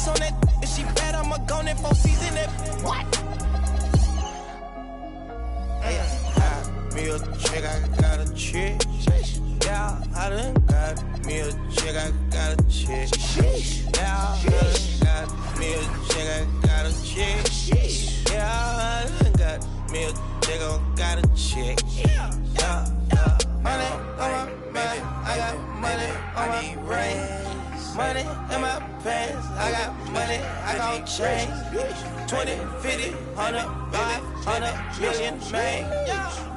ice on that. If she bad, I'ma go in 4 season that. What? Me a chick, I got a chick. Yeah, I done got me a chick, I got a chick. Yeah, I done got me a chick, I got a chick. Yeah, I done got me a chick, I got a chick. Yeah. Money on my mind, I got money on my brain. Money in my pants, I got money, I got change. 20, 50, 100, 500 million, man. Yeah.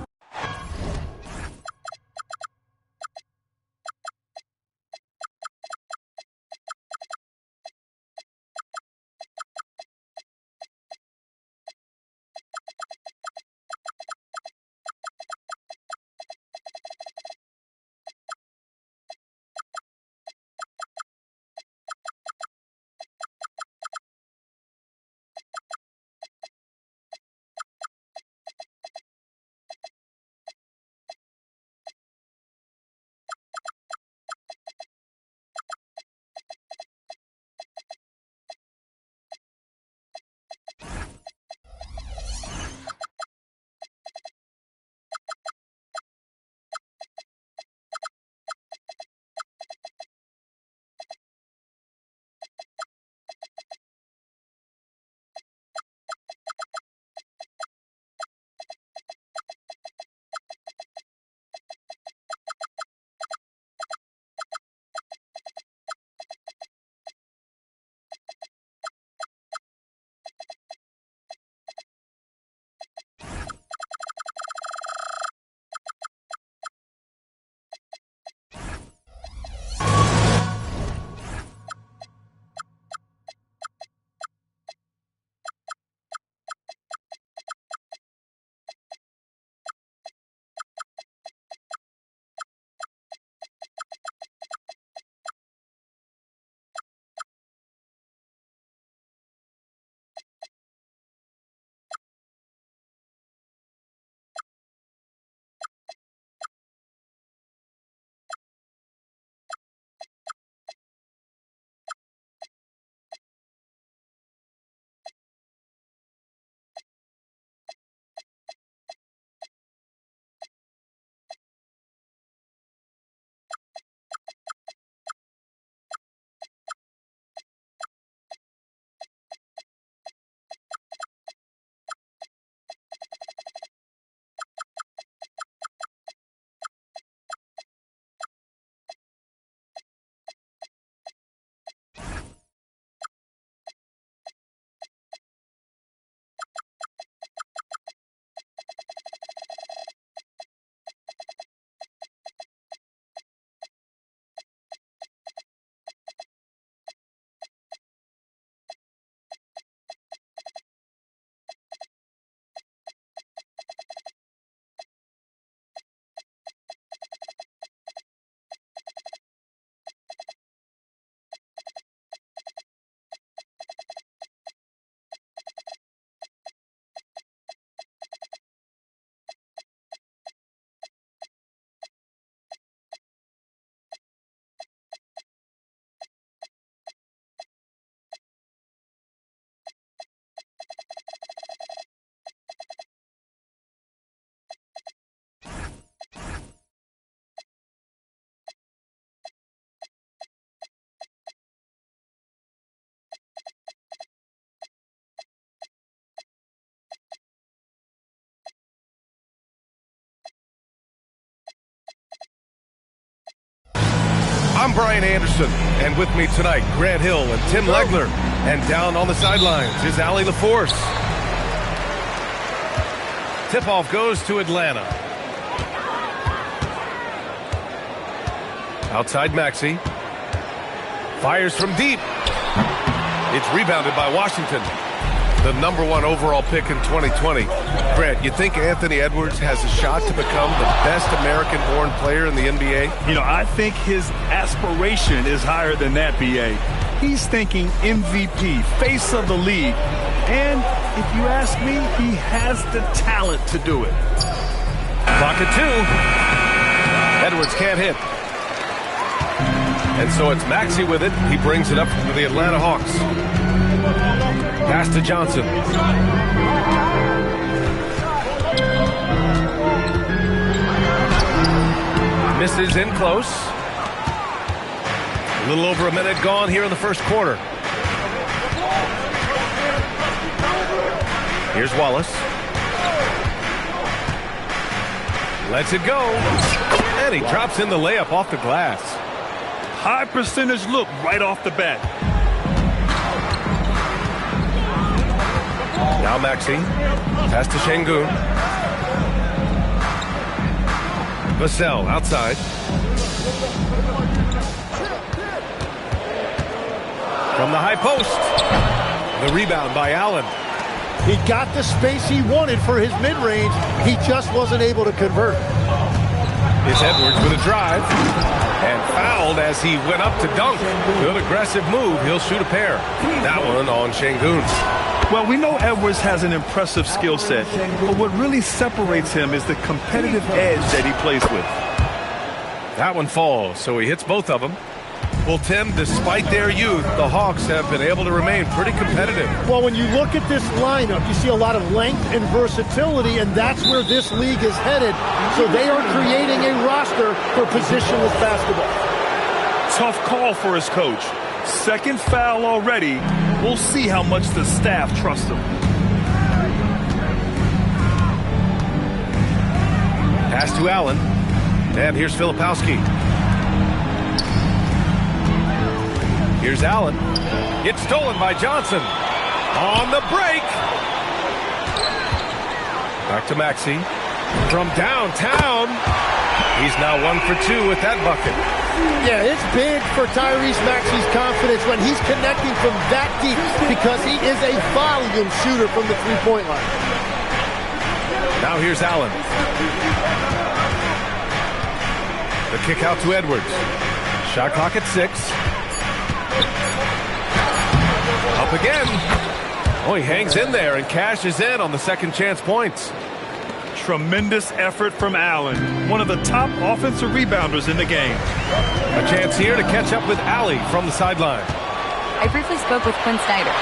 I'm Brian Anderson, and with me tonight, Grant Hill and Tim Legler. And down on the sidelines is Allie LaForce. Tip-off goes to Atlanta. Outside Maxey. Fires from deep. It's rebounded by Washington. The #1 overall pick in 2020. Grant, you think Anthony Edwards has a shot to become the best American-born player in the NBA? You know, I think his aspiration is higher than that, BA. He's thinking MVP, face of the league. And if you ask me, he has the talent to do it. Clock at 2. Edwards can't hit. And so it's Maxey with it. He brings it up for the Atlanta Hawks. Pass to Johnson. Misses in close. A little over a minute gone here in the first quarter. Here's Wallace. Lets it go. And he drops in the layup off the glass. High percentage look right off the bat. Now Maxey. Pass to Şengün. Vassell outside. From the high post. The rebound by Allen. He got the space he wanted for his mid-range. He just wasn't able to convert. It's Edwards with a drive. And fouled as he went up to dunk. Good aggressive move. He'll shoot a pair. That one on Şengün. Well, we know Edwards has an impressive skill set, but what really separates him is the competitive edge that he plays with. That one falls, so he hits both of them. Well, Tim, despite their youth, the Hawks have been able to remain pretty competitive. Well, when you look at this lineup, you see a lot of length and versatility, and that's where this league is headed. So they are creating a roster for positionless basketball. Tough call for his coach. Second foul already. We'll see how much the staff trusts him. Pass to Allen. And here's Filipowski. Here's Allen. It's stolen by Johnson. On the break. Back to Maxey. From downtown. He's now 1 for 2 with that bucket. Yeah, it's big for Tyrese Maxey's confidence when he's connecting from that deep because he is a volume shooter from the three-point line. Now here's Allen. The kick out to Edwards. Shot clock at 6. Up again. Oh, he hangs in there and cashes in on the second chance points. Tremendous effort from Allen, one of the top offensive rebounders in the game. A chance here to catch up with Allie from the sideline. I briefly spoke with Quinn Snyder.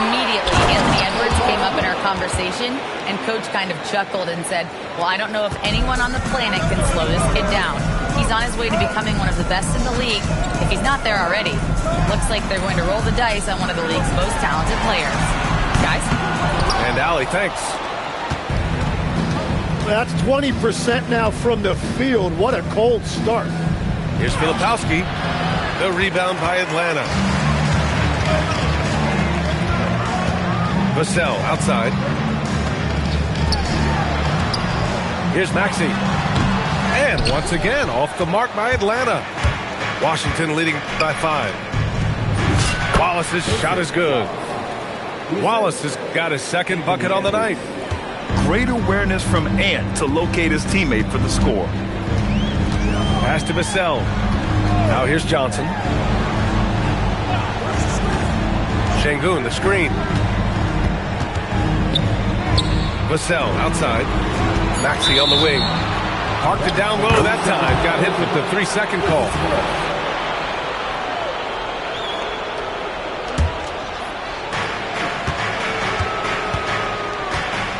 Immediately, Anthony Edwards came up in our conversation, and Coach kind of chuckled and said, well, I don't know if anyone on the planet can slow this kid down. He's on his way to becoming one of the best in the league, if he's not there already. Looks like they're going to roll the dice on one of the league's most talented players. Guys? And Allie, thanks. That's 20% now from the field. What a cold start. Here's Filipowski. The rebound by Atlanta. Vassell outside. Here's Maxey. And once again, off the mark by Atlanta. Washington leading by 5. Wallace's shot is good. Wallace has got his second bucket on the night. Great awareness from Ant to locate his teammate for the score. Pass to Vassell. Now here's Johnson. Şengün, the screen. Vassell outside. Maxey on the wing. Parked it down low that time. Got hit with the 3-second call.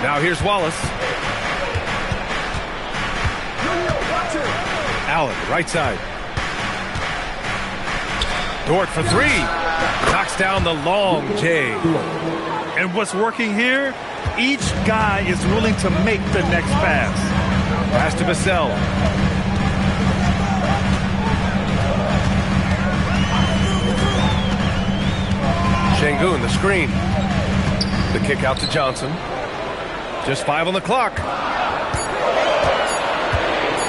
Now here's Wallace. Allen, right side. Dort for 3. Knocks down the long J. And what's working here? Each guy is willing to make the next pass. Pass to Vassell. Şengün, the screen. The kick out to Johnson. Just 5 on the clock.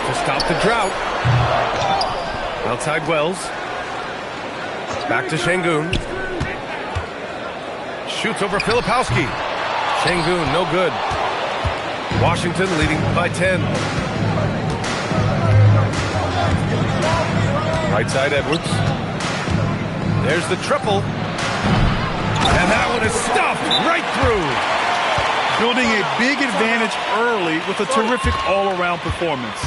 To stop the drought. Outside Wells. Back to Şengün. Shoots over Filipowski. Şengün, no good. Washington leading by 10. Right side Edwards. There's the triple. And that one is stuffed right through. Building a big advantage early with a terrific all-around performance.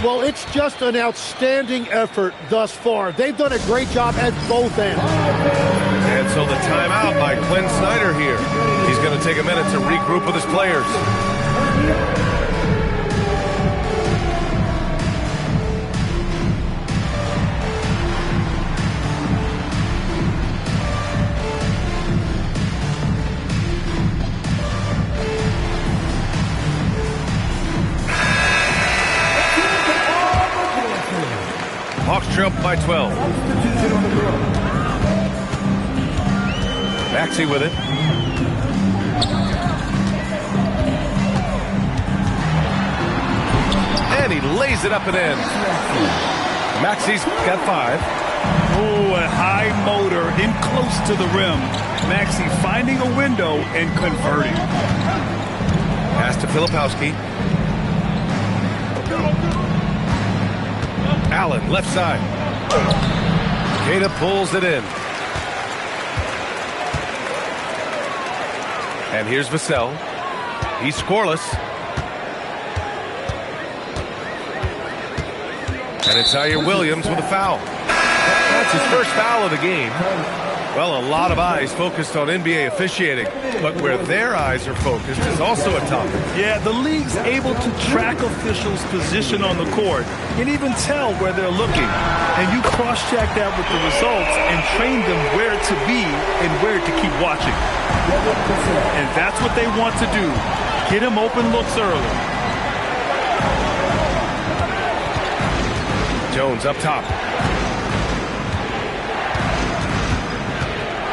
Well, it's just an outstanding effort thus far. They've done a great job at both ends. And so the timeout by Quinn Snyder here. He's going to take a minute to regroup with his players. Hawks trail by 12. Maxey with it. And he lays it up and in. Maxey's got 5. Oh, a high motor in close to the rim. Maxey finding a window and converting. Pass to Filipowski. Allen, left side. Queta pulls it in. And here's Vassell. He's scoreless. And it's Zaire Williams with a foul. That's his first foul of the game. Well, a lot of eyes focused on NBA officiating, but where their eyes are focused is also a topic. Yeah, the league's able to track officials' position on the court and even tell where they're looking. And you cross-check that with the results and train them where to be and where to keep watching. And that's what they want to do. Get him open looks early. Jones up top.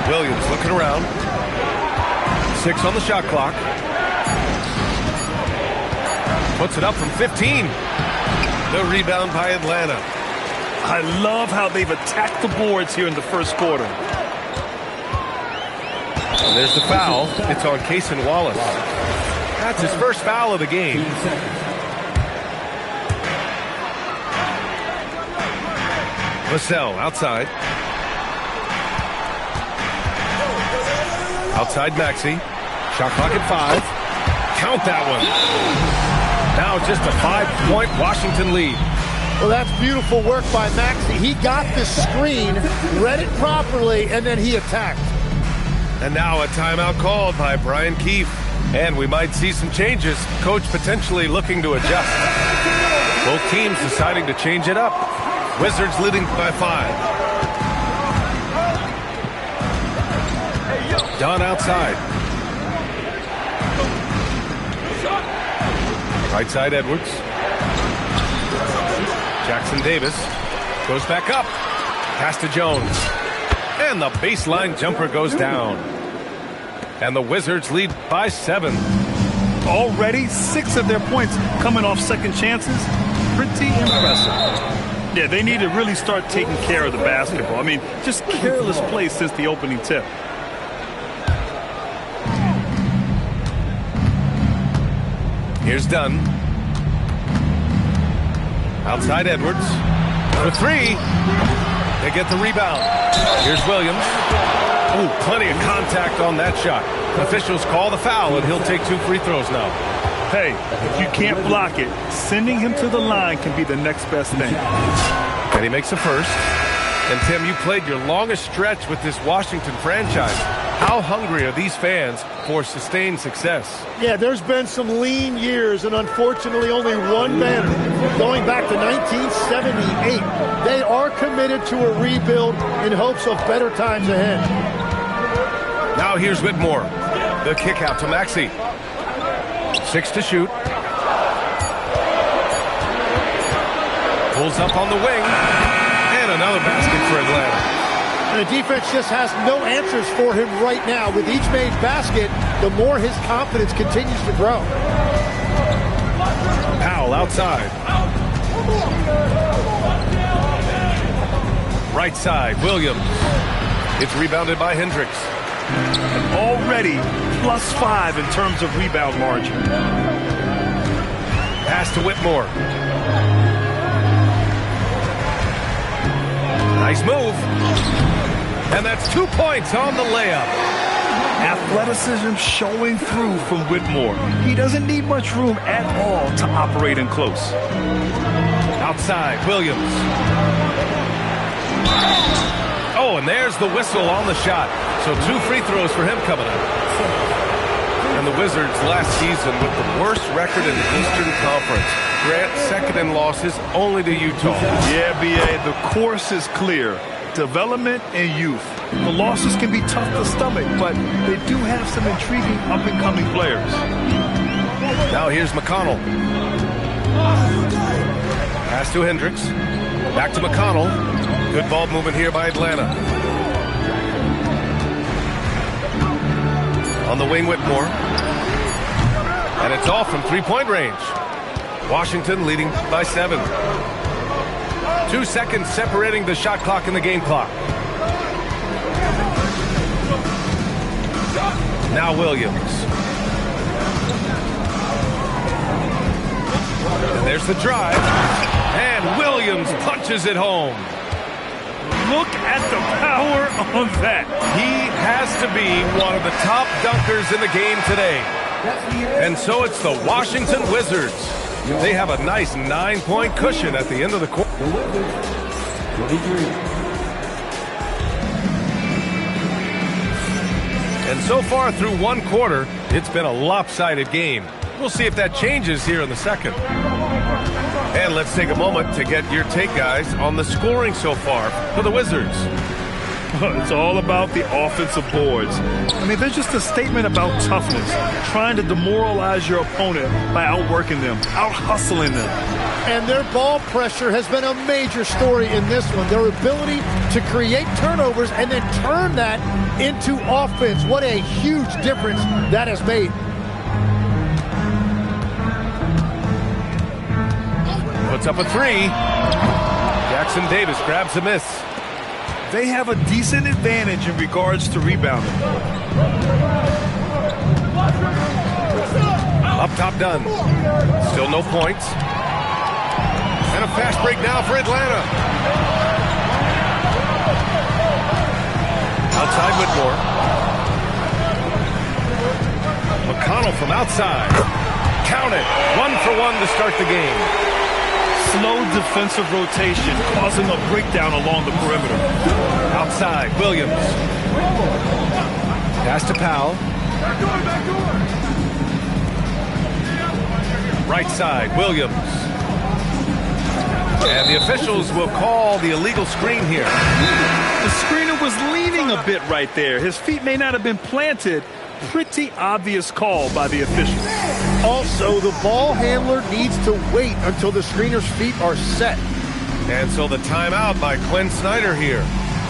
Williams looking around. 6 on the shot clock. Puts it up from 15. The rebound by Atlanta. I love how they've attacked the boards here in the first quarter. And there's the foul. It's on Cason Wallace. That's his first foul of the game. Vassell outside. Outside Maxey. Shot clock at 5. Count that one. Now just a 5-point Washington lead. Well, that's beautiful work by Maxey. He got the screen, read it properly, and then he attacked. And now a timeout called by Brian Keefe. And we might see some changes. Coach potentially looking to adjust. Both teams deciding to change it up. Wizards leading by 5. Dunn outside. Right side Edwards. Jackson Davis goes back up. Pass to Jones. And the baseline jumper goes down. And the Wizards lead by 7. Already 6 of their points coming off second chances. Pretty impressive. Yeah, they need to really start taking care of the basketball. I mean, just careless play since the opening tip. Here's Dunn. Outside Edwards. For 3. They get the rebound. Here's Williams. Ooh, plenty of contact on that shot. Officials call the foul, and he'll take 2 free throws now. Hey, if you can't block it, sending him to the line can be the next best thing. And he makes the first. And Tim, you played your longest stretch with this Washington franchise. How hungry are these fans for sustained success? Yeah, there's been some lean years, and unfortunately only one banner. Going back to 1978, they are committed to a rebuild in hopes of better times ahead. Now here's Whitmore. The kick out to Maxey. 6 to shoot. Pulls up on the wing. And another basket for Atlanta. And the defense just has no answers for him right now. With each made basket, the more his confidence continues to grow. Powell outside. Right side, Williams. It's rebounded by Hendricks. Already +5 in terms of rebound margin. Pass to Whitmore. Nice move. And that's 2 points on the layup. Athleticism showing through from Whitmore. He doesn't need much room at all to operate in close. Outside, Williams. Oh, and there's the whistle on the shot. So 2 free throws for him coming up. And the Wizards last season with the worst record in the Eastern Conference. Grant, second in losses only to Utah. Yeah, BA, the course is clear. Development and youth. The losses can be tough to stomach, but they do have some intriguing up-and-coming players. Now here's McConnell. Pass to Hendricks. Back to McConnell. Good ball movement here by Atlanta. On the wing, Whitmore. And it's off from three-point range. Washington leading by 7. 2 seconds separating the shot clock and the game clock. Now Williams. And there's the drive. And Williams punches it home. Look at the power on that. He has to be one of the top dunkers in the game today. And so it's the Washington Wizards. They have a nice 9-point cushion at the end of the quarter. And so far through one quarter, it's been a lopsided game. We'll see if that changes here in the second. And let's take a moment to get your take, guys, on the scoring so far for the Wizards. It's all about the offensive boards. I mean, they're just a statement about toughness, trying to demoralize your opponent by outworking them, out-hustling them. And their ball pressure has been a major story in this one. Their ability to create turnovers and then turn that into offense. What a huge difference that has made. Puts up a 3. Jackson Davis grabs a miss. They have a decent advantage in regards to rebounding. Up top done. Still no points. And a fast break now for Atlanta. Outside Whitmore. McConnell from outside. Count it. 1 for 1 to start the game. Slow defensive rotation causing a breakdown along the perimeter. Outside, Williams. Pass to Powell. Right side, Williams. And the officials will call the illegal screen here. The screener was leaning a bit right there. His feet may not have been planted. Pretty obvious call by the official. Also, the ball handler needs to wait until the screener's feet are set. And so the timeout by Quinn Snyder here.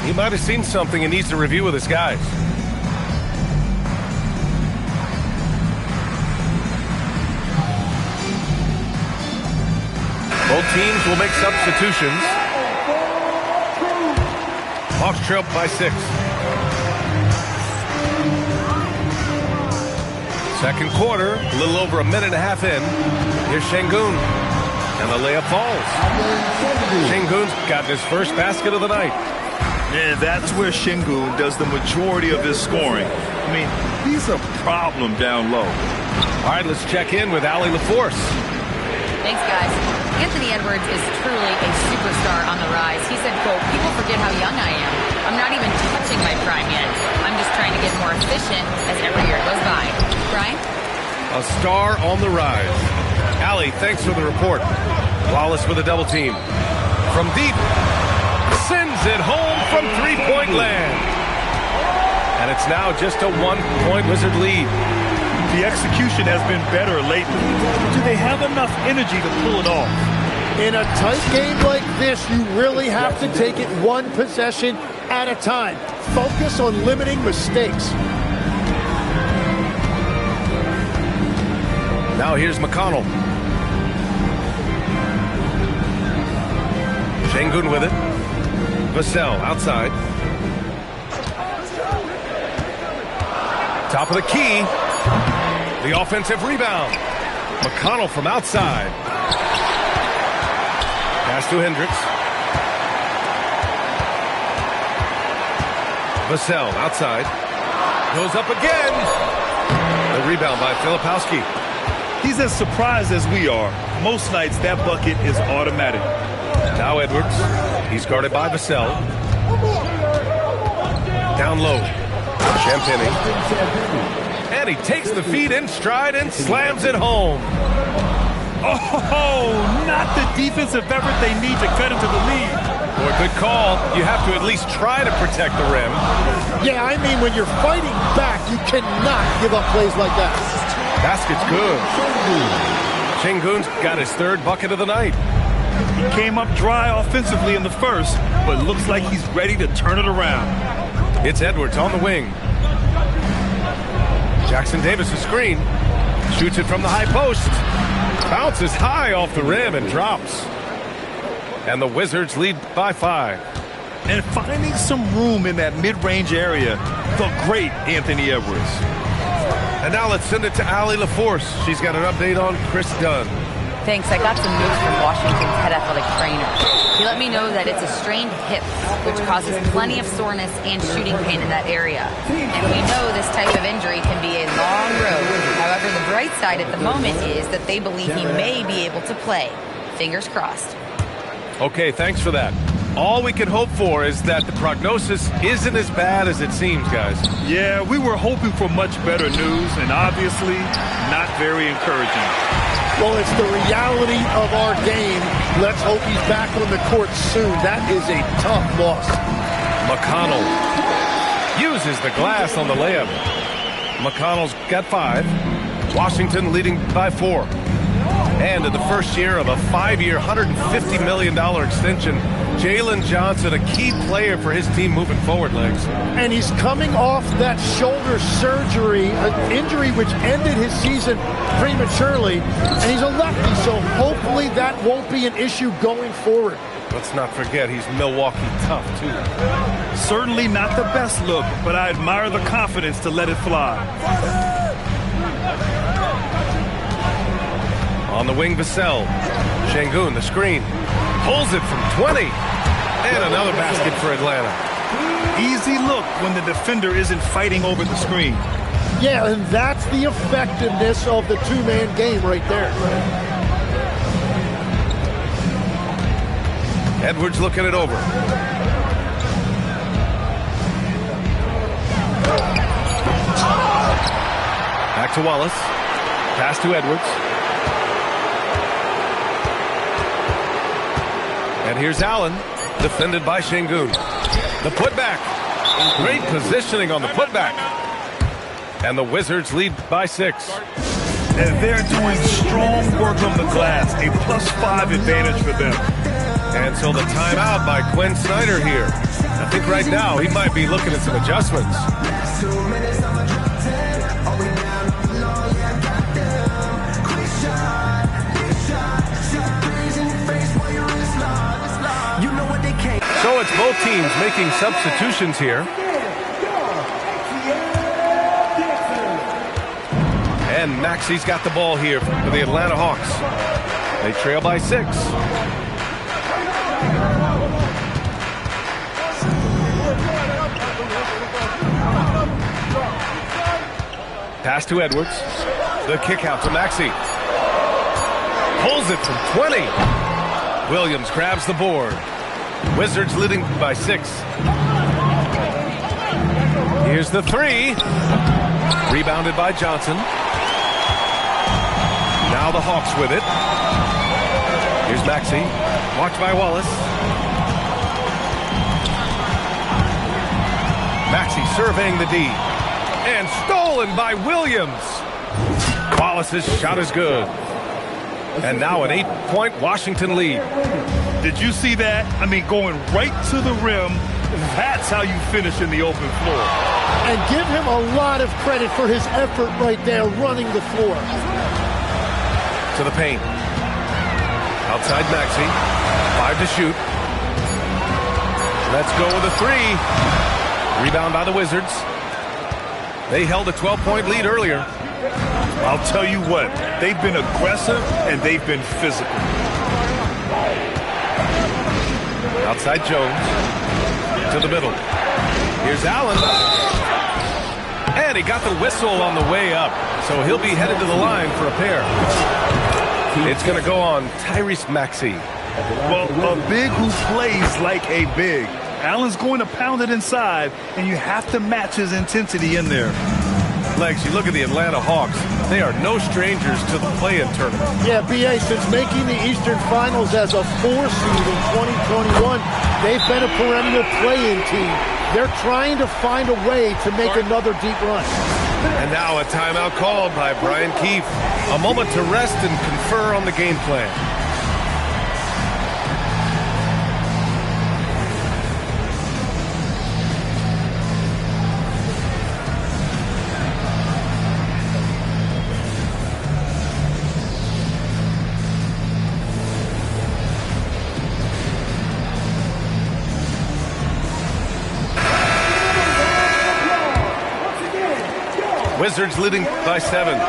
He might have seen something and needs to review with his guys. Both teams will make substitutions. Hawks trail by 6. Second quarter, a little over a minute and a half in. Here's Şengün, and the layup falls. Şengün's gotten his first basket of the night. And that's where Şengün does the majority of his scoring. I mean, he's a problem down low. All right, let's check in with Allie LaForce. Thanks, guys. Anthony Edwards is truly a superstar on the rise. He said, quote, "People forget how young I am. I'm not even touching my prime yet. I'm just trying to get more efficient as every year goes by." Brian? A star on the rise. Allie, thanks for the report. Wallace with a double team. From deep, sends it home from three-point land. And it's now just a 1-point Wizard lead. The execution has been better lately. Do they have enough energy to pull it off? In a tight game like this, you really have to take it one possession at a time. Focus on limiting mistakes. Now here's McConnell. Şengün with it. Vassell outside. Top of the key. The offensive rebound. McConnell from outside. Pass to Hendricks. Vassell outside. Goes up again. The rebound by Filipowski. He's as surprised as we are. Most nights, that bucket is automatic. Now Edwards. He's guarded by Vassell. Down low. Champagny. And he takes the feed in stride and slams it home. Oh, not the defensive effort they need to cut into the lead. Boy, good call. You have to at least try to protect the rim. Yeah, I mean, when you're fighting back, you cannot give up plays like that. Basket's good. Sengun's got his third bucket of the night. He came up dry offensively in the first, but looks like he's ready to turn it around. It's Edwards on the wing. Jackson Davis' screen. Shoots it from the high post. Bounces high off the rim and drops. And the Wizards lead by 5. And finding some room in that mid-range area, the great Anthony Edwards. And now let's send it to Allie LaForce. She's got an update on Chris Dunn. Thanks. I got some news from Washington's head athletic trainer. He let me know that it's a strained hip, which causes plenty of soreness and shooting pain in that area. And we know this type of injury can be a long road. However, the bright side at the moment is that they believe he may be able to play. Fingers crossed. Okay, thanks for that. All we can hope for is that the prognosis isn't as bad as it seems, guys. Yeah, we were hoping for much better news, and obviously not very encouraging. Well, it's the reality of our game. Let's hope he's back on the court soon. That is a tough loss. McConnell uses the glass on the layup. McConnell's got 5. Washington leading by 4. And in the first year of a 5-year, $150 million extension, Jalen Johnson, a key player for his team moving forward, Legs. And he's coming off that shoulder surgery, an injury which ended his season prematurely. And he's a lefty, so hopefully that won't be an issue going forward. Let's not forget he's Milwaukee tough, too. Certainly not the best look, but I admire the confidence to let it fly. On the wing, Vassell. Sengun, the screen. Pulls it from 20. And another basket for Atlanta. Easy look when the defender isn't fighting over the screen. Yeah, and that's the effectiveness of the two-man game right there. Edwards looking it over. Back to Wallace. Pass to Edwards. And here's Allen, defended by Sengun. The putback. Great positioning on the putback. And the Wizards lead by 6. And they're doing strong work on the glass. A +5 advantage for them. And so the timeout by Quinn Snyder here. I think right now he might be looking at some adjustments. So it's both teams making substitutions here. And Maxi's got the ball here for the Atlanta Hawks. They trail by 6. Pass to Edwards. The kick out to Maxey. Pulls it from 20. Williams grabs the board. Wizards leading by 6. Here's the 3. Rebounded by Johnson. Now the Hawks with it. Here's Maxey. Watched by Wallace. Maxey surveying the D. And stolen by Williams. Wallace's shot is good. And now an 8-point Washington lead. Did you see that? I mean, going right to the rim. That's how you finish in the open floor. And give him a lot of credit for his effort right there running the floor. To the paint. Outside Maxey. 5 to shoot. Let's go with a 3. Rebound by the Wizards. They held a 12-point lead earlier. I'll tell you what, they've been aggressive and they've been physical. Outside Jones. To the middle. Here's Allen. And And he got the whistle on the way up, so he'll be headed to the line for a pair. It's going to go on Tyrese Maxey. Well, a big who plays like a big. Allen's going to pound it inside, and you have to match his intensity in there. Legs, you look at the Atlanta Hawks. They are no strangers to the play-in tournament. Yeah, BA, since making the Eastern Finals as a 4 seed in 2021, they've been a perennial play-in team. They're trying to find a way to make another deep run. And now a timeout called by Brian Keefe. A moment to rest and confer on the game plan. Wizards leading by 7.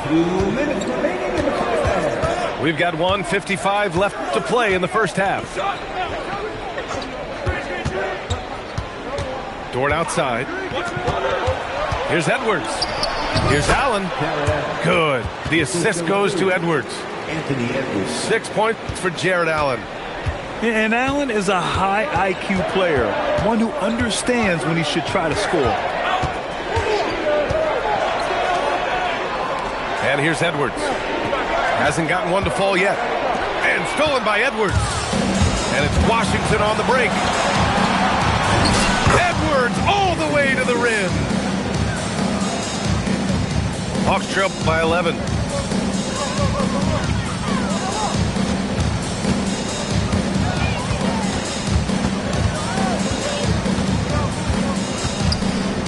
2 minutes remaining in the first half. We've got 1:55 left to play in the first half. Dort outside. Here's Edwards. Here's Allen. Good. The assist goes to Edwards. Anthony Edwards. 6 points for Jared Allen. And Allen is a high IQ player, one who understands when he should try to score. And here's Edwards. Hasn't gotten one to fall yet. And stolen by Edwards. And it's Washington on the break. Edwards all the way to the rim. Hawks trail by 11.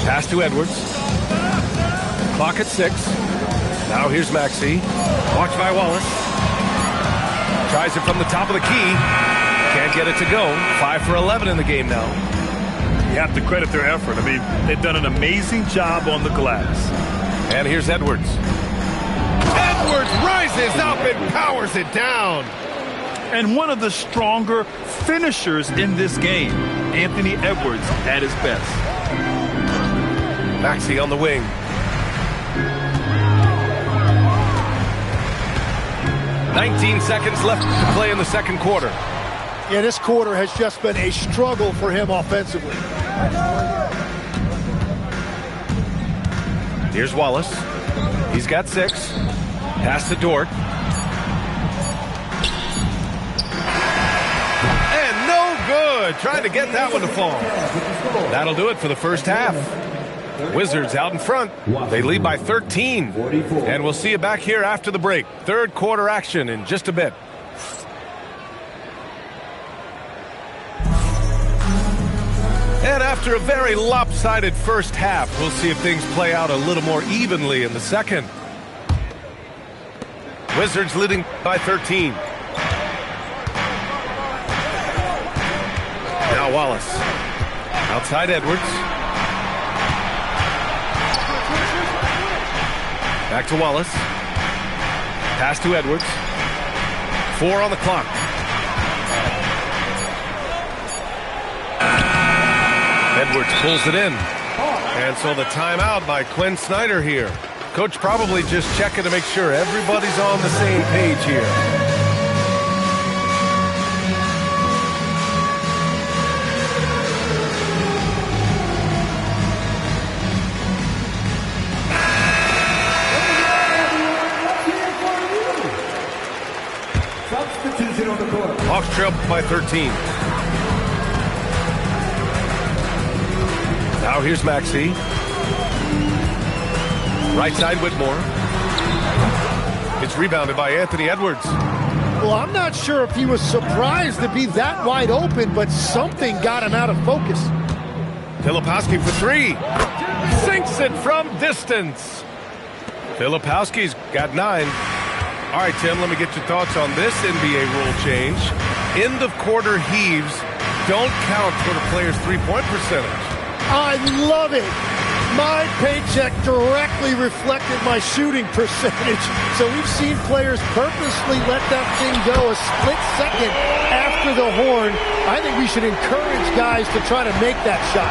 Pass to Edwards. Clock at 6. Now here's Maxey. Watched by Wallace. Tries it from the top of the key. Can't get it to go. 5 for 11 in the game now. You have to credit their effort. I mean, they've done an amazing job on the glass. And here's Edwards. Edwards rises up and powers it down. And one of the stronger finishers in this game, Anthony Edwards at his best. Maxey on the wing. "19 seconds left to play in the second quarter. Yeah, this quarter has just been a struggle for him offensively. Here's Wallace. He's got 6. Pass to Dort. And no good. Trying to get that one to fall. That'll do it for the first half. Wizards out in front. They lead by 13. And we'll see you back here after the break. Third quarter action in just a bit. And after a very lopsided first half, we'll see if things play out a little more evenly in the second. Wizards leading by 13. Now Wallace. Outside Edwards. Back to Wallace. Pass to Edwards. 4 on the clock. Edwards pulls it in. And so the timeout by Quinn Snyder here. Coach probably just checking to make sure everybody's on the same page here. Substitution on the court. Hawks trail by 13. Now here's Maxey. Right side Whitmore. It's rebounded by Anthony Edwards. Well, I'm not sure if he was surprised to be that wide open, but something got him out of focus. Filipowski for 3. Sinks it from distance. Filipowski's got 9. All right, Tim, let me get your thoughts on this NBA rule change. End of quarter heaves don't count for the player's three-point percentage. I love it. My paycheck directly reflected my shooting percentage. So we've seen players purposely let that thing go a split second after the horn. I think we should encourage guys to try to make that shot.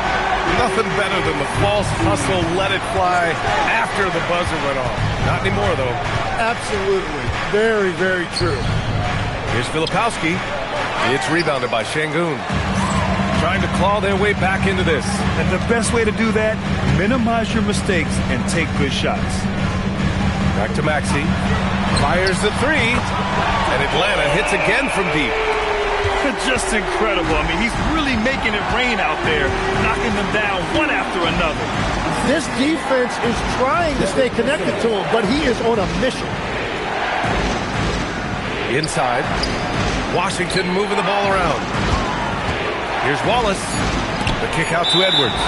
Nothing better than the false hustle, let it fly after the buzzer went off. Not anymore, though. Absolutely. Very, very true. Here's Filipowski. It's rebounded by Şengün. Trying to claw their way back into this. And the best way to do that, minimize your mistakes and take good shots. Back to Maxey. Fires the three. And Atlanta hits again from deep. Just incredible. I mean, he's really making it rain out there, knocking them down one after another. This defense is trying to stay connected to him, but he is on a mission. Inside. Washington moving the ball around. Here's Wallace. The kick out to Edwards.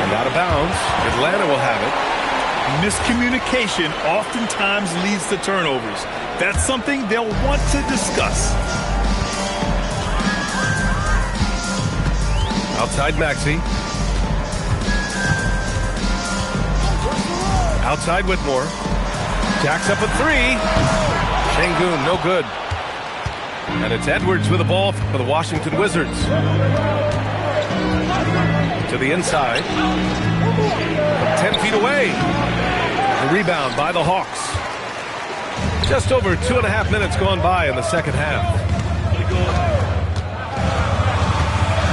And out of bounds. Atlanta will have it. Miscommunication oftentimes leads to turnovers. That's something they'll want to discuss. Outside Maxey. Outside Whitmore. Jacks up a three. Şengün, no good. And it's Edwards with the ball for the Washington Wizards. To the inside. From 10 feet away. The rebound by the Hawks. Just over 2.5 minutes gone by in the second half.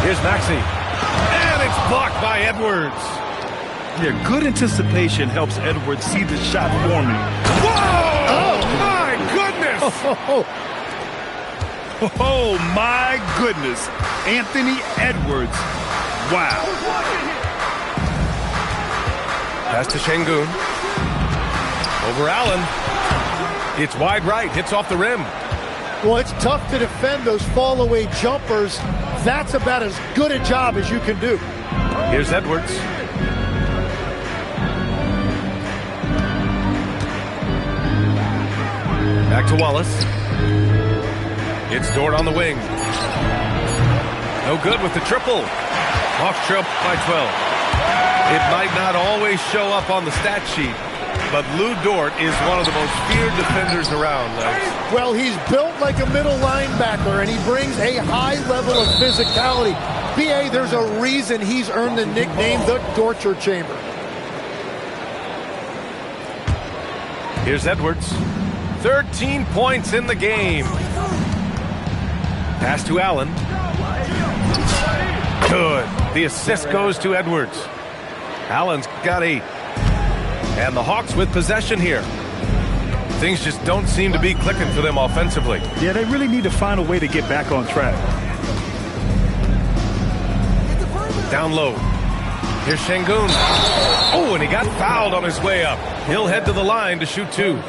Here's Maxey. And it's blocked by Edwards. Yeah, good anticipation helps Edwards see the shot forming. Whoa! Oh, my goodness! Oh, my goodness. Anthony Edwards. Wow. Pass to Şengün. Over Allen. It's wide right. Hits off the rim. Well, it's tough to defend those fall-away jumpers. That's about as good a job as you can do. Here's Edwards. Back to Wallace. It's Dort on the wing. No good with the triple. Hawks trail by 12. It might not always show up on the stat sheet, but Lou Dort is one of the most feared defenders around, Lex. Well, he's built like a middle linebacker, and he brings a high level of physicality. BA, there's a reason he's earned the nickname the Torture Chamber. Here's Edwards. 13 points in the game. Pass to Allen. Good. The assist goes to Edwards. Allen's got 8. And the Hawks with possession here. Things just don't seem to be clicking for them offensively. Yeah, they really need to find a way to get back on track. Down low. Here's Şengün. Oh, and he got fouled on his way up. He'll head to the line to shoot 2.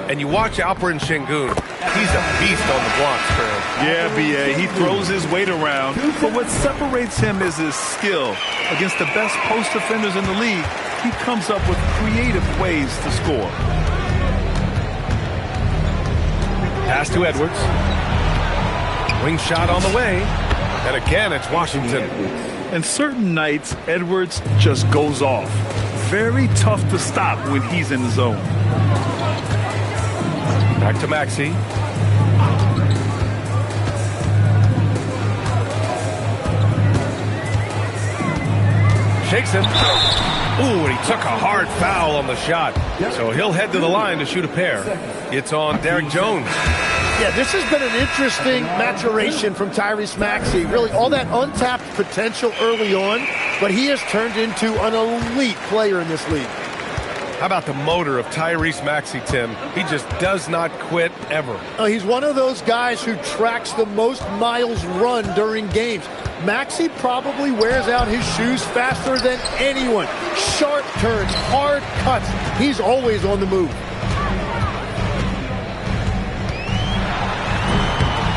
And you watch Alperen Şengün. He's a beast on the blocks, Fred. Yeah, BA. He throws his weight around. But what separates him is his skill. Against the best post defenders in the league, he comes up with creative ways to score. Pass to Edwards. Wing shot on the way. And again, it's Washington. And certain nights, Edwards just goes off. Very tough to stop when he's in the zone. Back to Maxey. Shakes him. Ooh, and he took a hard foul on the shot. So he'll head to the line to shoot a pair. It's on Derek Jones. Yeah, this has been an interesting maturation from Tyrese Maxey. Really, all that untapped potential early on, but he has turned into an elite player in this league. How about the motor of Tyrese Maxey, Tim? He just does not quit ever. He's one of those guys who tracks the most miles run during games. Maxey probably wears out his shoes faster than anyone. Sharp turns, hard cuts. He's always on the move.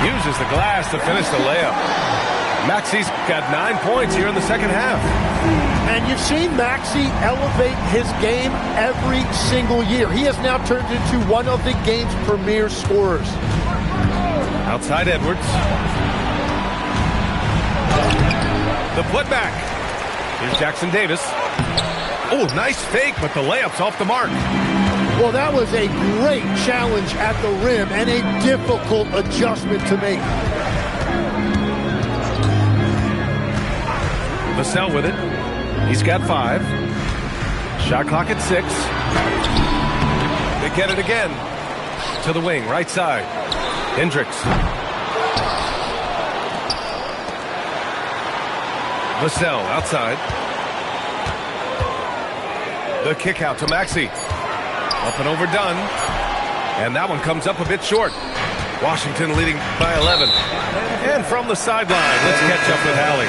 Uses the glass to finish the layup. Maxey's got 9 points here in the second half. And you've seen Maxey elevate his game every single year. He has now turned into one of the game's premier scorers. Outside Edwards. The putback. Here's Jackson Davis. Oh, nice fake, but the layup's off the mark. Well, that was a great challenge at the rim and a difficult adjustment to make. Vassell with it. He's got 5. Shot clock at 6. They get it again. To the wing, right side. Hendricks. Vassell outside. The kick out to Maxey. Up and overdone. And that one comes up a bit short. Washington leading by 11. And from the sideline, let's catch up with Hallie.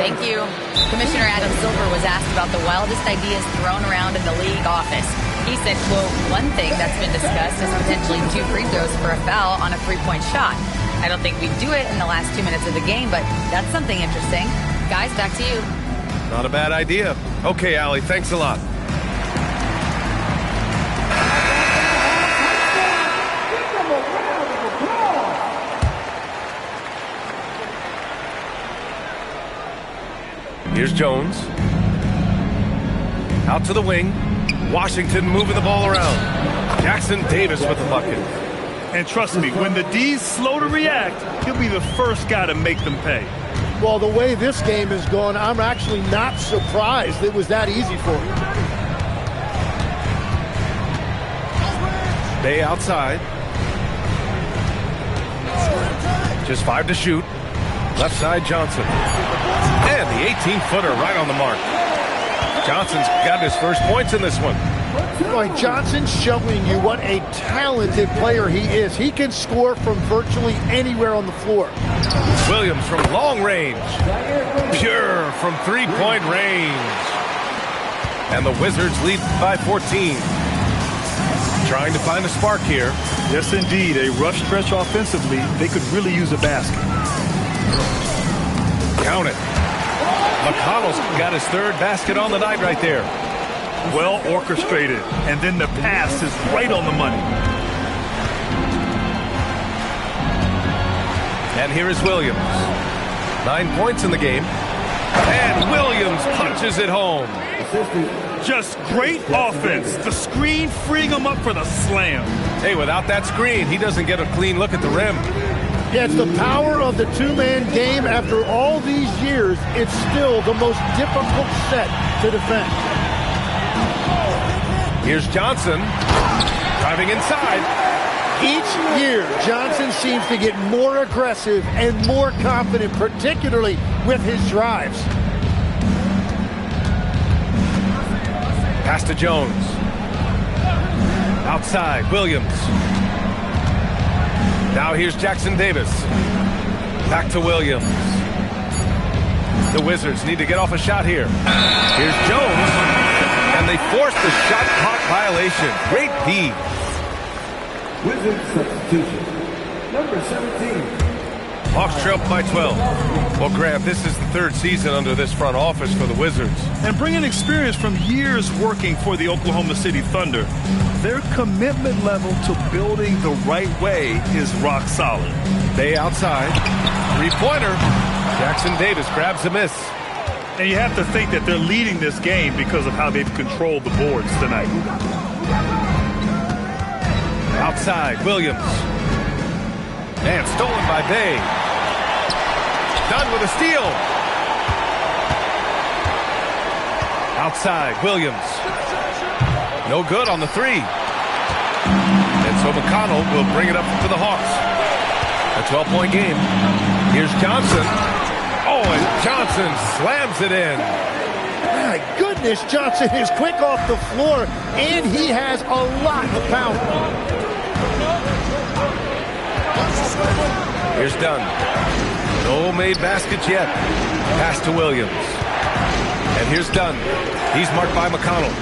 Thank you. Commissioner Adam Silver was asked about the wildest ideas thrown around in the league office. He said, quote, one thing that's been discussed is potentially 2 free throws for a foul on a 3-point shot. I don't think we'd do it in the last 2 minutes of the game, but that's something interesting. Guys, back to you. Not a bad idea. Okay, Allie, thanks a lot. Here's Jones. Out to the wing. Washington moving the ball around. Jackson Davis with the bucket. And trust me, when the D's slow to react, he'll be the first guy to make them pay. Well, the way this game is going, I'm actually not surprised it was that easy for him. Bay outside. Just 5 to shoot. Left side, Johnson. And the 18-footer right on the mark. Johnson's got his first points in this one. Boy, Johnson's showing you what a talented player he is. He can score from virtually anywhere on the floor. Williams from long range. Pure from 3-point range. And the Wizards lead by 14. Trying to find a spark here. Yes, indeed. A rough stretch offensively. They could really use a basket. Count it. McConnell's got his 3rd basket on the night right there. Well orchestrated. And then the pass is right on the money. And here is Williams. 9 points in the game. And Williams punches it home. Just great offense. The screen freeing him up for the slam. Hey, without that screen, he doesn't get a clean look at the rim. Yeah, it's the power of the 2-man game. After all these years, it's still the most difficult set to defend. Here's Johnson driving inside. Each year, Johnson seems to get more aggressive and more confident, particularly with his drives. Pass to Jones. Outside, Williams. Now here's Jackson Davis. Back to Williams. The Wizards need to get off a shot here. Here's Jones. And they force the shot clock violation. Great D. Wizards substitution. Number 17. Hawks trail by 12. Well, Graham, this is the 3rd season under this front office for the Wizards. And bringing experience from years working for the Oklahoma City Thunder, their commitment level to building the right way is rock solid. Bay outside. 3-pointer. Jackson Davis grabs a miss. And you have to think that they're leading this game because of how they've controlled the boards tonight. Outside, Williams. And stolen by Bay. Done with a steal. Outside, Williams. No good on the 3. And so McConnell will bring it up for the Hawks. A 12-point game. Here's Johnson. Oh, and Johnson slams it in. My goodness, Johnson is quick off the floor, and he has a lot of power. Here's Dunn. No made baskets yet. Pass to Williams. And here's Dunn. He's marked by McConnell.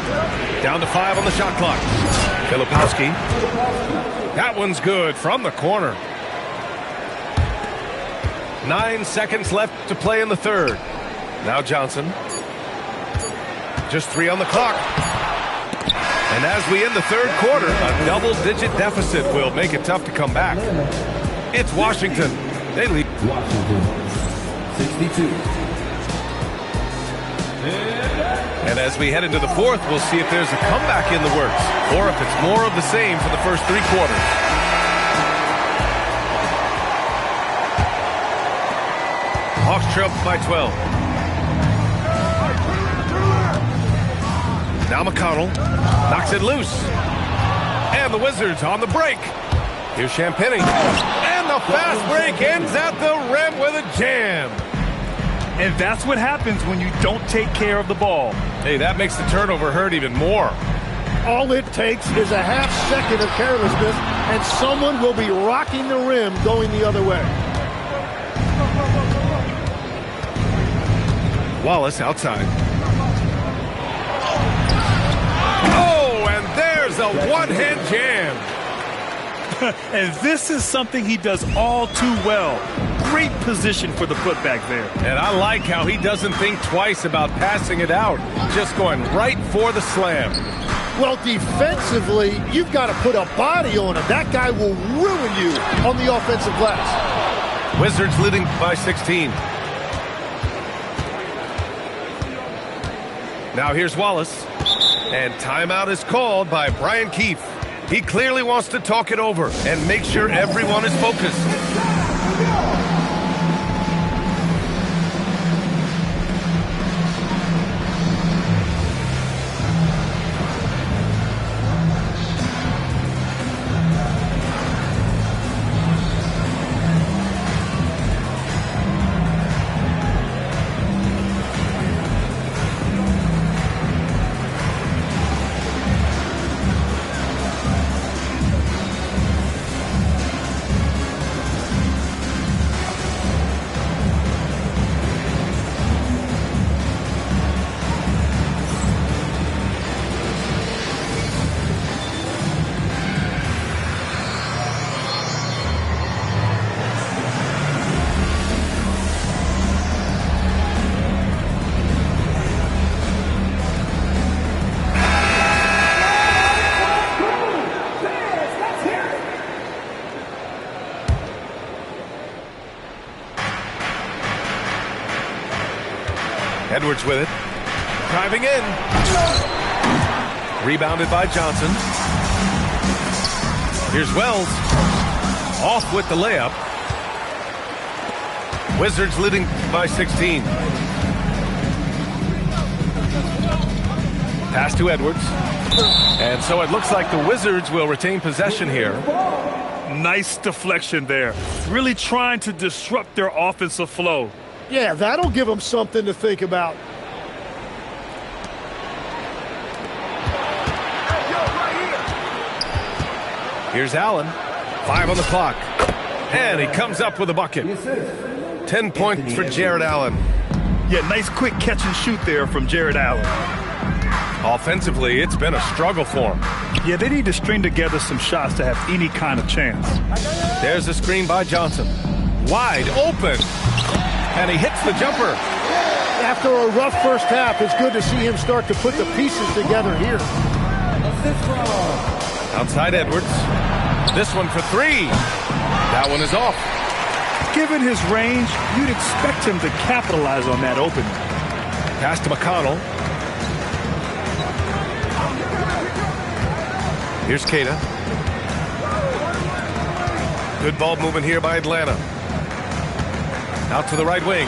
Down to 5 on the shot clock. Filipowski. That one's good from the corner. 9 seconds left to play in the 3rd. Now Johnson. Just 3 on the clock. And as we end the 3rd quarter, a double-digit deficit will make it tough to come back. It's Washington. They lead. Washington, 62. And as we head into the fourth, we'll see if there's a comeback in the works or if it's more of the same for the first 3 quarters. Hawks trail by 12. Now McConnell knocks it loose. And the Wizards on the break. Here's Champagny. And the fast break ends at the rim with a jam. And that's what happens when you don't take care of the ball. Hey, that makes the turnover hurt even more. All it takes is a half second of carelessness, and someone will be rocking the rim going the other way. Wallace outside. Oh, and there's a one-hand jam. And this is something he does all too well. Great position for the putback there. And I like how he doesn't think twice about passing it out. Just going right for the slam. Well, defensively, you've got to put a body on him. That guy will ruin you on the offensive glass. Wizards leading by 16. Now here's Wallace. And timeout is called by Brian Keefe. He clearly wants to talk it over and make sure everyone is focused. Edwards with it. Driving in. Rebounded by Johnson. Here's Wells. Off with the layup. Wizards leading by 16. Pass to Edwards. And so it looks like the Wizards will retain possession here. Nice deflection there. Really trying to disrupt their offensive flow. Yeah, that'll give them something to think about. Here's Allen. 5 on the clock. And he comes up with a bucket. 10 points for Jared Allen. Yeah, nice quick catch and shoot there from Jared Allen. Offensively, it's been a struggle for him. Yeah, they need to string together some shots to have any kind of chance. There's a screen by Johnson. Wide open. And he hits the jumper. After a rough first half, it's good to see him start to put the pieces together here. Outside Edwards. This one for 3. That one is off. Given his range, you'd expect him to capitalize on that opening. Pass to McConnell. Here's Keita. Good ball movement here by Atlanta. Out to the right wing.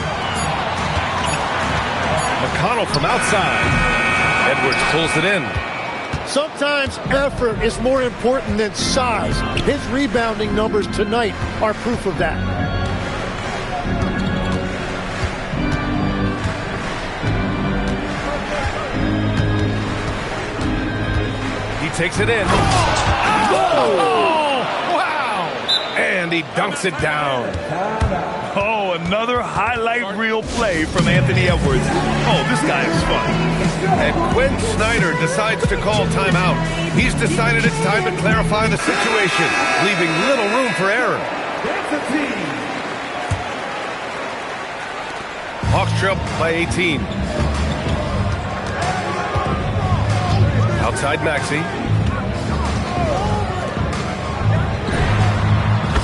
McConnell from outside. Edwards pulls it in. Sometimes effort is more important than size. His rebounding numbers tonight are proof of that. He takes it in. Oh, wow! And he dunks it down. Oh, another highlight reel play from Anthony Edwards. Oh, this guy is fun. And Quinn Snyder decides to call timeout. He's decided it's time to clarify the situation, leaving little room for error. Hawks trail by 18. Outside Maxey.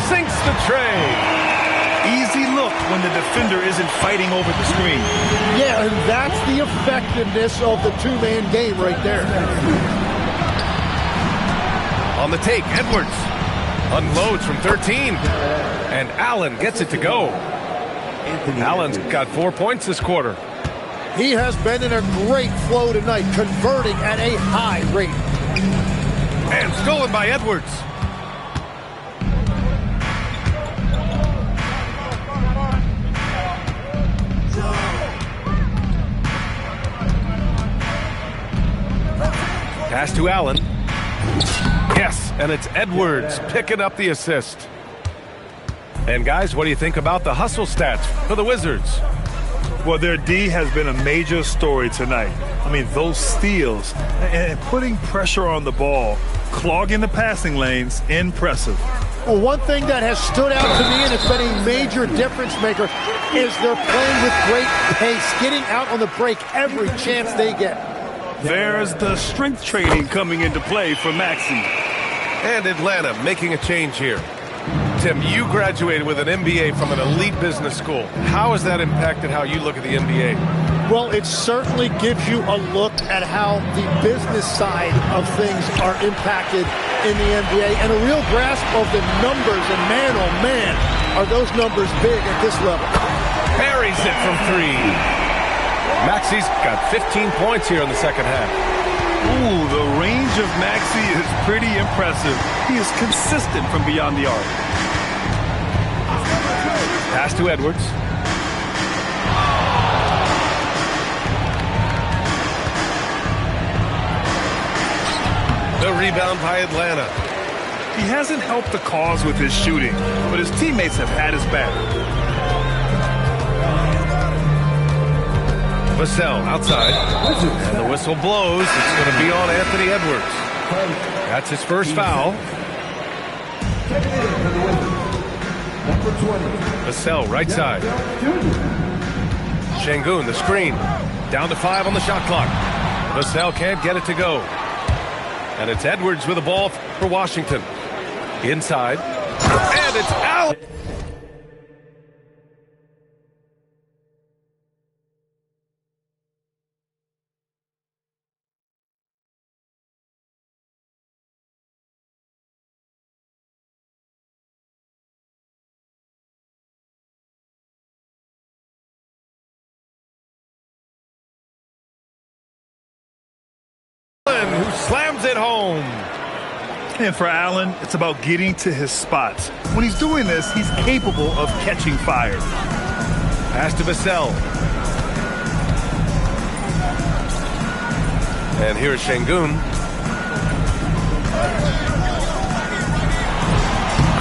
Sinks the tray. Easy look when the defender isn't fighting over the screen. Yeah, and that's the effectiveness of the two-man game right there. On the take, Edwards unloads from 13. And Allen gets it to go. Allen's got 4 points this quarter. He has been in a great flow tonight, converting at a high rate. And stolen by Edwards. Pass to Allen. Yes, and it's Edwards picking up the assist. And guys, what do you think about the hustle stats for the Wizards? Well, their D has been a major story tonight. I mean, those steals and putting pressure on the ball, clogging the passing lanes, impressive. Well, one thing that has stood out to me, and it's been a major difference maker, is they're playing with great pace, getting out on the break every chance they get. There's the strength training coming into play for Maxey. And Atlanta making a change here. Tim, you graduated with an MBA from an elite business school. How has that impacted how you look at the NBA? Well, it certainly gives you a look at how the business side of things are impacted in the NBA and a real grasp of the numbers. And man, oh man, are those numbers big at this level. Buries it from 3. Maxey's got 15 points here in the second half. Ooh, the range of Maxey is pretty impressive. He is consistent from beyond the arc. Pass to Edwards. The rebound by Atlanta. He hasn't helped the cause with his shooting, but his teammates have had his back. Vassell outside. And the whistle blows. It's going to be on Anthony Edwards. That's his first foul. Vassell, right side. Şengün, the screen. Down to 5 on the shot clock. Vassell can't get it to go. And it's Edwards with the ball for Washington. Inside. And it's out. Who slams it home. And for Allen, it's about getting to his spots. When he's doing this, he's capable of catching fire. Pass to Vassell. And here's Şengün.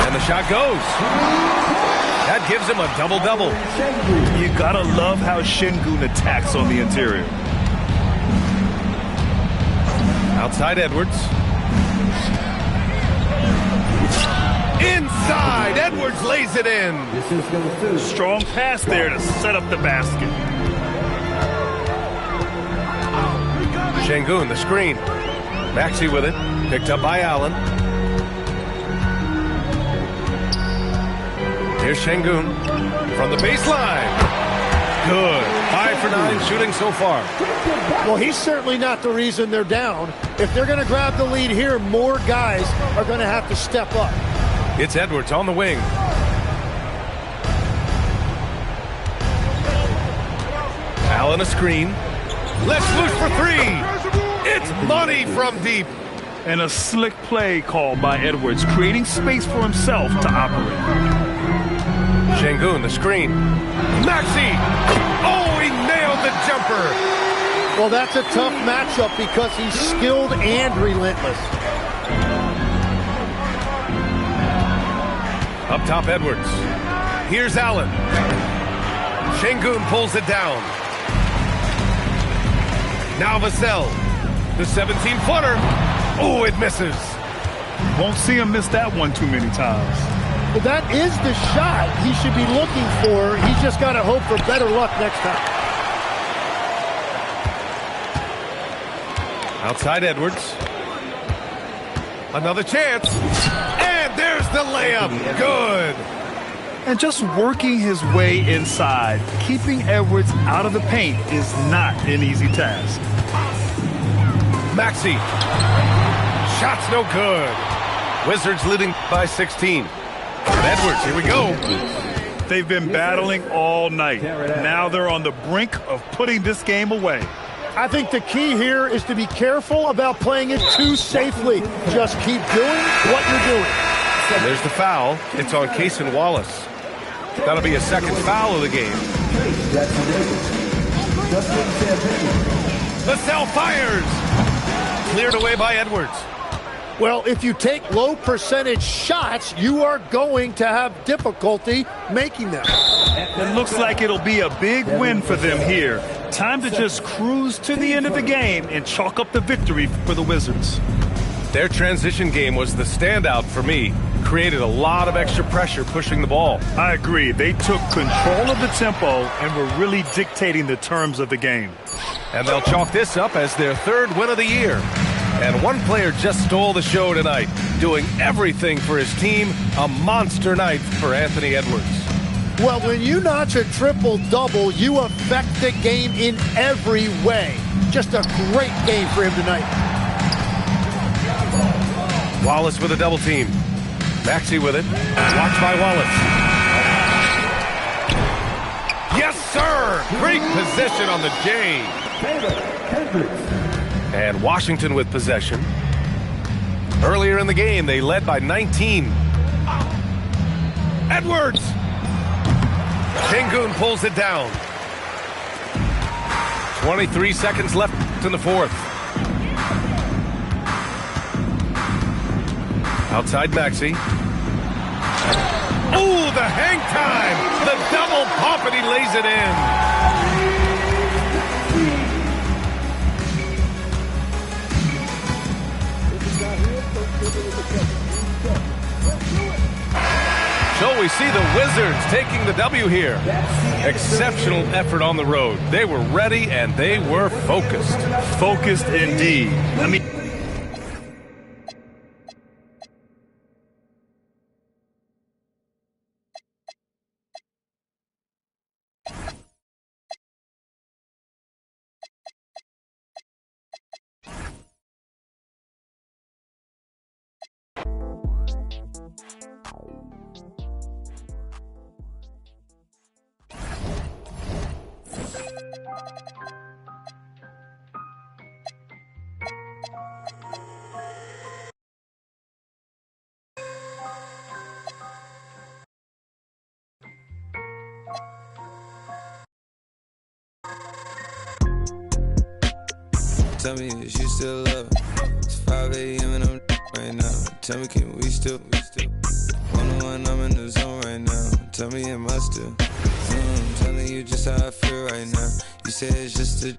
And the shot goes. That gives him a double-double. You gotta love how Şengün attacks on the interior. Outside Edwards. Inside, Edwards lays it in. Strong pass there to set up the basket. Şengün, the screen. Maxey with it, picked up by Allen. Here's Şengün from the baseline. Good. 5 for 9 shooting so far. Well, he's certainly not the reason they're down. If they're going to grab the lead here, more guys are going to have to step up. It's Edwards on the wing. Allen a screen. Let's loose for 3. It's money from deep. And a slick play called by Edwards, creating space for himself to operate. Şengün, the screen. Maxey! Oh, he nailed the jumper! Well, that's a tough matchup because he's skilled and relentless. Up top, Edwards. Here's Allen. Şengün pulls it down. Now Vassell. The 17-footer. Oh, it misses. Won't see him miss that one too many times. Well, that is the shot he should be looking for. He's just got to hope for better luck next time. Outside Edwards. Another chance. And there's the layup. Good. And just working his way inside, keeping Edwards out of the paint is not an easy task. Maxey. Shot's no good. Wizards leading by 16. And Edwards, here we go. They've been battling all night. Now they're on the brink of putting this game away. I think the key here is to be careful about playing it too safely. Just keep doing what you're doing. And there's the foul. It's on Cason Wallace. That'll be a second foul of the game. Vassell fires. Cleared away by Edwards. Well, if you take low percentage shots, you are going to have difficulty making them. It looks like it'll be a big win for them here. Time to just cruise to the end of the game and chalk up the victory for the Wizards. Their transition game was the standout for me. Created a lot of extra pressure pushing the ball. I agree. They took control of the tempo and were really dictating the terms of the game. And they'll chalk this up as their third win of the year. And one player just stole the show tonight, doing everything for his team. A monster night for Anthony Edwards. Well, when you notch a triple-double, you affect the game in every way. Just a great game for him tonight. Wallace with a double team. Maxey with it. Watched by Wallace. Yes, sir! Great position on the J. And Washington with possession. Earlier in the game, they led by 19. Edwards! Sengun pulls it down. 23 seconds left in the fourth. Outside Maxey. Oh, the hang time! The double pump, and he lays it in. So we see the Wizards taking the W here. Exceptional effort on the road. They were ready and they were focused. Focused indeed. Tell me, is you still love? It's 5 a.m. and I'm right now. Tell me, can we still? 101, I'm in the zone right now. Tell me, am I still? I'm telling you just how I feel right now. You say it's just a